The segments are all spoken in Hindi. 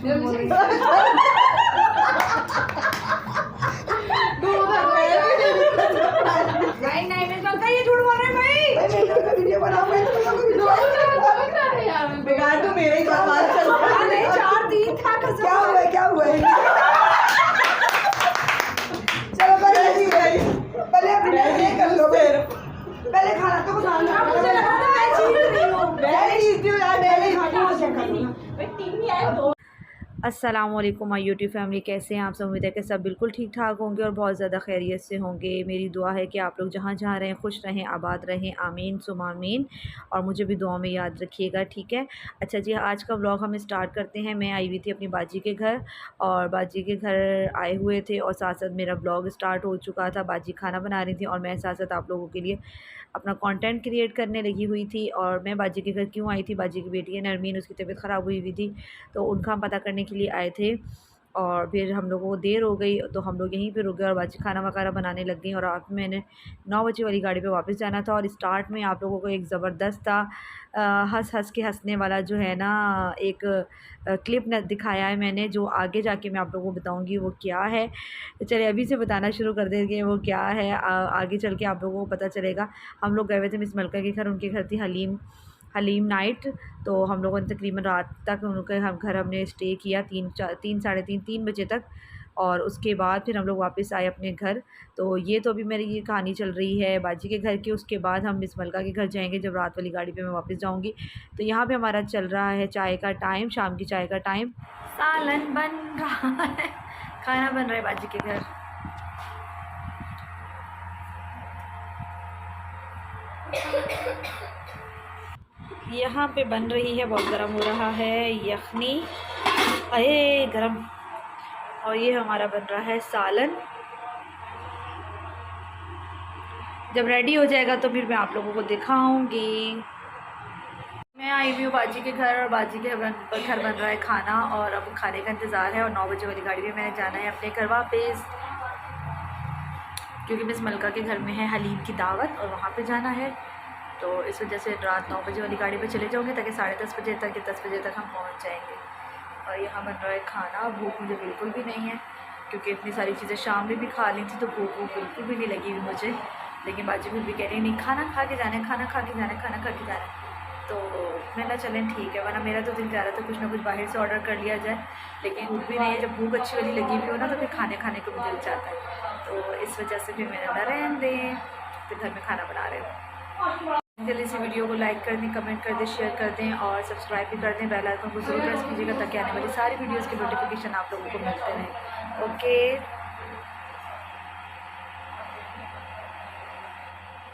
नहीं मैं जानता ये झूठ बोल रहे हैं भाई। बिगाड़ तो मेरे ही बात चल रहा है। 4-3 था कसम। क्या हुआ चलो पहले अपनी कर लो फिर। पहले खाना तो खा लो। मुझे लगा था मैं जीत रही हूँ। मैं जीती हूँ यार, पहले खाना तो चेक कर लो। भाई टीम ही आए दो। अस्सलामुअलैकुम माय यूट्यूब फैमिली, कैसे हैं आप सब। उम्मीद है कि सब बिल्कुल ठीक ठाक होंगे और बहुत ज़्यादा खैरियत से होंगे। मेरी दुआ है कि आप लोग जहाँ जहाँ रहें खुश रहें, आबाद रहें, आमीन सुमा आमीन। और मुझे भी दुआ में याद रखिएगा, ठीक है। अच्छा जी, आज का व्लॉग हम स्टार्ट करते हैं। मैं आई हुई थी अपनी बाजी के घर और बाजी के घर आए हुए थे और साथ साथ मेरा व्लॉग स्टार्ट हो चुका था। बाजी खाना बना रही थी और मैं साथ साथ आप लोगों के लिए अपना कंटेंट क्रिएट करने लगी हुई थी। और मैं बाजी के घर क्यों आई थी, बाजी की बेटी है नरमीन, उसकी तबीयत ख़राब हुई थी तो उनका हम पता करने के लिए आए थे। और फिर हम लोगों को देर हो गई तो हम लोग यहीं पे रुक गए और बाजी खाना वगैरह बनाने लग गई। और आप मैंने 9 बजे वाली गाड़ी पे वापस जाना था। और स्टार्ट में आप लोगों को एक ज़बरदस्त था हंस के हंसने वाला जो है ना एक क्लिप न दिखाया है मैंने, जो आगे जाके मैं आप लोगों को बताऊंगी वो क्या है। चलिए अभी से बताना शुरू कर देंगे वो क्या है, आगे चल के आप लोगों को पता चलेगा। हम लोग गए हुए थे मिस मलका के घर, उनके घर थी हलीम नाइट। तो हम लोगों ने तकरीबन रात तक उनके घर हमने स्टे किया, 3 बजे तक। और उसके बाद फिर हम लोग वापस आए अपने घर। तो ये तो अभी मेरी ये कहानी चल रही है बाजी के घर की। उसके बाद हम मिस मलका के घर जाएंगे जब रात वाली गाड़ी पे मैं वापस जाऊंगी। तो यहाँ पे हमारा चल रहा है चाय का टाइम, शाम की चाय का टाइम। सालन बन रहा है, खाना बन रहा है बाजी के घर। यहाँ पे बन रही है, बहुत गर्म हो रहा है यखनी, अरे गरम। और ये हमारा बन रहा है सालन। जब रेडी हो जाएगा तो फिर मैं आप लोगों को दिखाऊंगी। मैं आई हुई हूँ बाजी के घर और बाजी के घर बन रहा है खाना और अब खाने का इंतज़ार है। और 9 बजे वाली गाड़ी में मैंने जाना है अपने घर वापस, क्योंकि मिस मलका के घर में है हलीम की दावत और वहाँ पे जाना है। तो इस वजह से रात 9 बजे वाली गाड़ी पे चले जाओगे ताकि 10:30 बजे तक या 10 बजे तक हम पहुँच जाएंगे। और यहाँ बन रहा है खाना। भूख मुझे बिल्कुल भी नहीं है क्योंकि इतनी सारी चीज़ें शाम में भी खा ली थी तो भूख बिल्कुल भी नहीं लगी हुई मुझे। लेकिन बाजी फिर भी कह रही नहीं, खाना खा के जाना है, खाना खा के जाना है, खाना खा के जाना है। तो मैंने चलें ठीक है, वरना मेरा तो दिल चाह रहा था कुछ ना कुछ बाहर से ऑर्डर कर लिया जाए। लेकिन भूख भी नहीं है, जब भूख अच्छी वाली लगी हुई हो ना तो फिर खाने को भी दिल चाहता है। तो इस वजह से फिर मैंने ना रहने दें, फिर घर में खाना बना रहे हो। जल्दी से वीडियो को लाइक कर दें, कमेंट कर दें, शेयर कर दें और सब्सक्राइब भी कर दें। बेल आइकन को जरूर प्रेस कीजिएगा ताकि आने वाली सारी वीडियोस के नोटिफिकेशन आप लोगों को मिलते रहें। ओके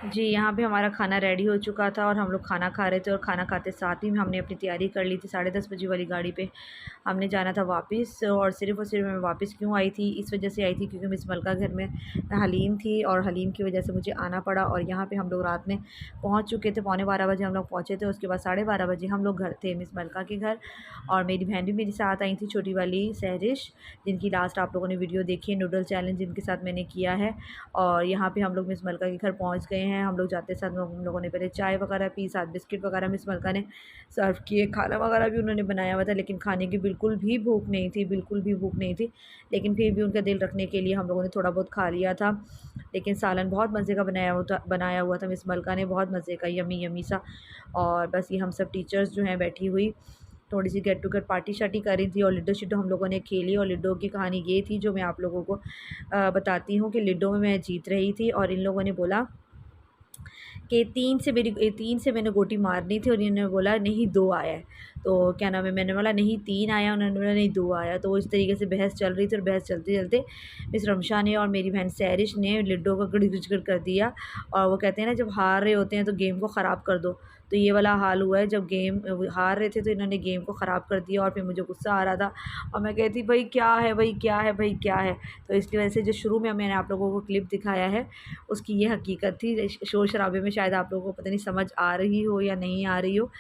जी, यहाँ पे हमारा खाना रेडी हो चुका था और हम लोग खाना खा रहे थे। और खाना खाते साथ ही में हमने अपनी तैयारी कर ली थी। 10:30 बजे वाली गाड़ी पे हमने जाना था वापस। और सिर्फ़ मैं वापस क्यों आई थी, इस वजह से आई थी क्योंकि मिस मलका घर में हलीम थी और हलीम की वजह से मुझे आना पड़ा। और यहाँ पे हम लोग रात में पहुँच चुके थे, 12:15 बजे हम लोग पहुँचे थे। उसके बाद 12:30 बजे हम लोग घर थे मिस मलका के घर। और मेरी बहन भी मेरे साथ आई थी, छोटी वाली सहरिश, जिनकी लास्ट आप लोगों ने वीडियो देखी है, नूडल चैलेंज जिनके साथ मैंने किया है। और यहाँ पर हम लोग मिस मलका के घर पहुँच गए हैं। हम लोग जाते साथ हम लोगों ने पहले चाय वगैरह पी, साथ बिस्किट वगैरह मिस मलका ने सर्व किए। खाना वगैरह भी उन्होंने बनाया हुआ था लेकिन खाने की बिल्कुल भी भूख नहीं थी, बिल्कुल भी भूख नहीं थी। लेकिन फिर भी उनका दिल रखने के लिए हम लोगों ने थोड़ा बहुत खा लिया था। लेकिन सालन बहुत मज़े का बनाया हुआ था मिस मलका ने, बहुत मज़े का, यमी यमी सा। और बस ये हम सब टीचर्स जो हैं बैठी हुई थोड़ी सी गेट टू गेट पार्टी शार्टी कर रही थी और लिडो शिडो हम लोगों ने खेली। और लिडो की कहानी ये थी जो मैं आप लोगों को बताती हूँ कि लिडो में मैं जीत रही थी और इन लोगों ने बोला कि 3 से मैंने गोटी मारनी थी और इन्होंने बोला नहीं 2 आया है। तो क्या नाम है, मैंने बोला नहीं 3 आया, उन्होंने बोला नहीं 2 आया। तो इस तरीके से बहस चल रही थी और बहस चलते चलते मिस रमशा ने और मेरी बहन सैरिश ने लिडो का गड़गड़ कर दिया। और वो कहते हैं ना जब हार रहे होते हैं तो गेम को ख़राब कर दो, तो ये वाला हाल हुआ है। जब गेम हार रहे थे तो इन्होंने गेम को ख़राब कर दिया और फिर मुझे गुस्सा आ रहा था और मैं कहती भाई क्या है, भाई क्या है, भाई क्या है। तो इसकी वजह से जो शुरू में मैंने आप लोगों को क्लिप दिखाया है उसकी ये हकीकत थी। शोर शराबे में शायद आप लोगों को पता नहीं समझ आ रही हो या नहीं आ रही हो,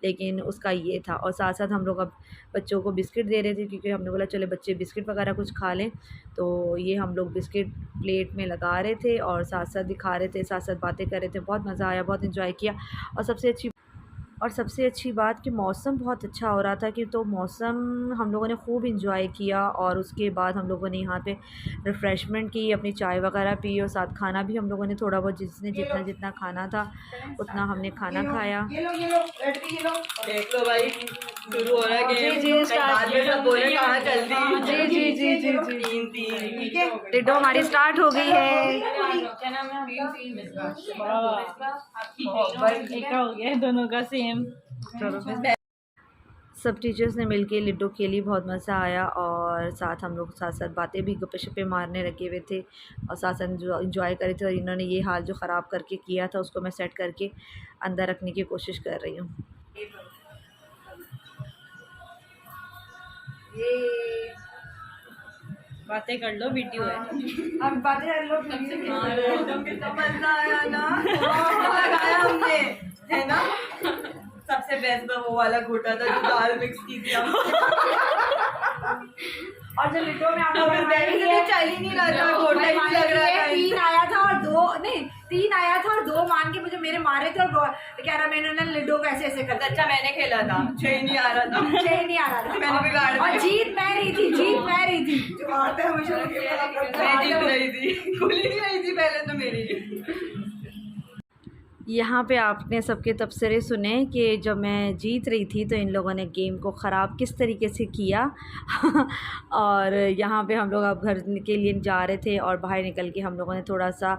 लेकिन उसका ये था। और साथ साथ हम लोग अब बच्चों को बिस्किट दे रहे थे क्योंकि हमने बोला चले बच्चे बिस्किट वगैरह कुछ खा लें। तो ये हम लोग बिस्किट प्लेट में लगा रहे थे और साथ साथ दिखा रहे थे, साथ साथ बातें कर रहे थे। बहुत मज़ा आया, बहुत इन्जॉय किया। और सबसे अच्छी और सबसे अच्छी बात कि मौसम बहुत अच्छा हो रहा था कि तो मौसम हम लोगों ने खूब इंजॉय किया। और उसके बाद हम लोगों ने यहाँ पे रिफ़्रेशमेंट की, अपनी चाय वगैरह पी और साथ खाना भी हम लोगों ने थोड़ा बहुत जिसने जितना जितना खाना था उतना हमने खाना खाया। ये लो बैटरी ये लो। देख लो भाई, शुरू हो रहा है जी, गेम। जी, स्टार्ट। बाद में सब बोले कहाँ चलती। जी जी जी जी जी। तीन तीन ठीक है लिडो हमारी स्टार्ट हो गई है। एक हो गया दोनों का सेम। सब टीचर्स ने मिलके लिडो खेली, बहुत मज़ा आया। और साथ हम लोग साथ साथ बातें भी गप्पे शप्पे मारने लगे हुए थे और साथ साथ इंजॉय कर रहे थे। और इन्होंने ये हाल जो ख़राब करके किया था उसको मैं सेट करके अंदर रखने की कोशिश कर रही हूँ। ये बातें कर लो, वीडियो है। अब बातें कर लो। कितना मजा आया ना, लगाया हमने, है ना। सबसे बेस्ट तो वो वाला घोटा था जो दाल मिक्स की थी हमने। और जो लिटो में अब बैठी से तो चल ही नहीं रहा था, घोटा ही नहीं लग रहा था। 3 आया था और 2 नहीं 3 आया था और 2 मान के मुझे मेरे मारे थे और क्या रहा मैंने लिडो को ऐसे ऐसे कर दिया। अच्छा मैंने खेला था, 6 नहीं आ रहा था। 6 नहीं आ रहा था, मैंने बिगाड़ दिया। और जीत मैं रही थी, जीत मैं रही थी। जो हारते हैं हमेशा मैं जीत रही थी, खुली नहीं रही थी पहले तो मेरी। यहाँ पे आपने सबके तबसरे सुने कि जब मैं जीत रही थी तो इन लोगों ने गेम को ख़राब किस तरीके से किया। और यहाँ पे हम लोग अब घर के लिए जा रहे थे और बाहर निकल के हम लोगों ने थोड़ा सा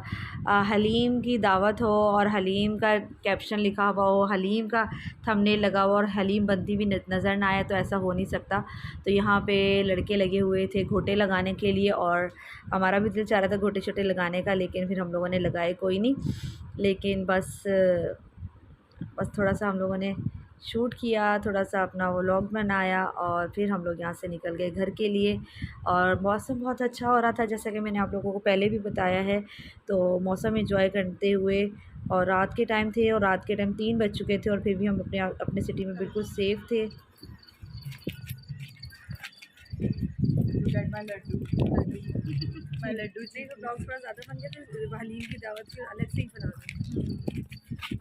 हलीम की दावत हो और हलीम का कैप्शन लिखा हुआ हो, हलीम का थंबनेल लगा हुआ और हलीम बनती भी नज़र ना आए तो ऐसा हो नहीं सकता। तो यहाँ पे लड़के लगे हुए थे घोटे लगाने के लिए और हमारा भी दिल चाह रहा था घोटे छोटे लगाने का, लेकिन फिर हम लोगों ने लगाए कोई नहीं। लेकिन बस थोड़ा सा हम लोगों ने शूट किया, थोड़ा सा अपना व्लॉग बनाया और फिर हम लोग यहाँ से निकल गए घर के लिए। और मौसम बहुत अच्छा हो रहा था जैसा कि मैंने आप लोगों को पहले भी बताया है। तो मौसम एंजॉय करते हुए, और रात के टाइम थे और रात के टाइम 3 बज चुके थे और फिर भी हम अपने सिटी में बिल्कुल सेफ़ थे। मैं लड्डू जी को ब्लॉग थोड़ा ज़्यादा बन गया था, हलीम की दावत की अलग से ही बना दूँ।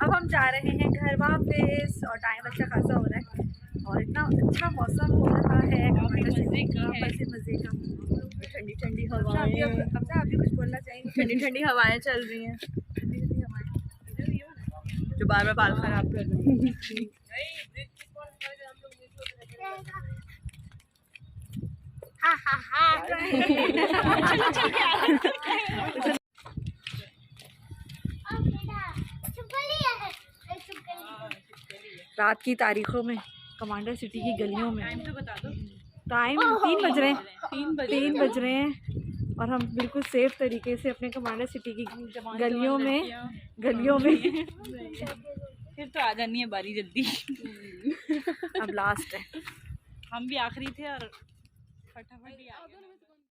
अब हम जा रहे हैं घर वापस और टाइम अच्छा खासा हो रहा है और इतना अच्छा मौसम हो रहा है, मज़े का ठंडी ठंडी हवाएं। अब आप भी कुछ बोलना चाहेंगे? ठंडी ठंडी हवाएं चल रही हैं, ठंडी ठंडी हवाएं जो बार बार बाल खराब कर रही है। रात की तारीखों में कमांडर सिटी की गलियों में टाइम तो बता दो। टाइम 3 बज रहे हैं, 3 बज रहे हैं और हम बिल्कुल सेफ़ तरीके से अपने कमांडर सिटी की गलियों में फिर तो आ जानी है बारी जल्दी। अब लास्ट है। हम भी आखिरी थे और फटाफट ही आ गए।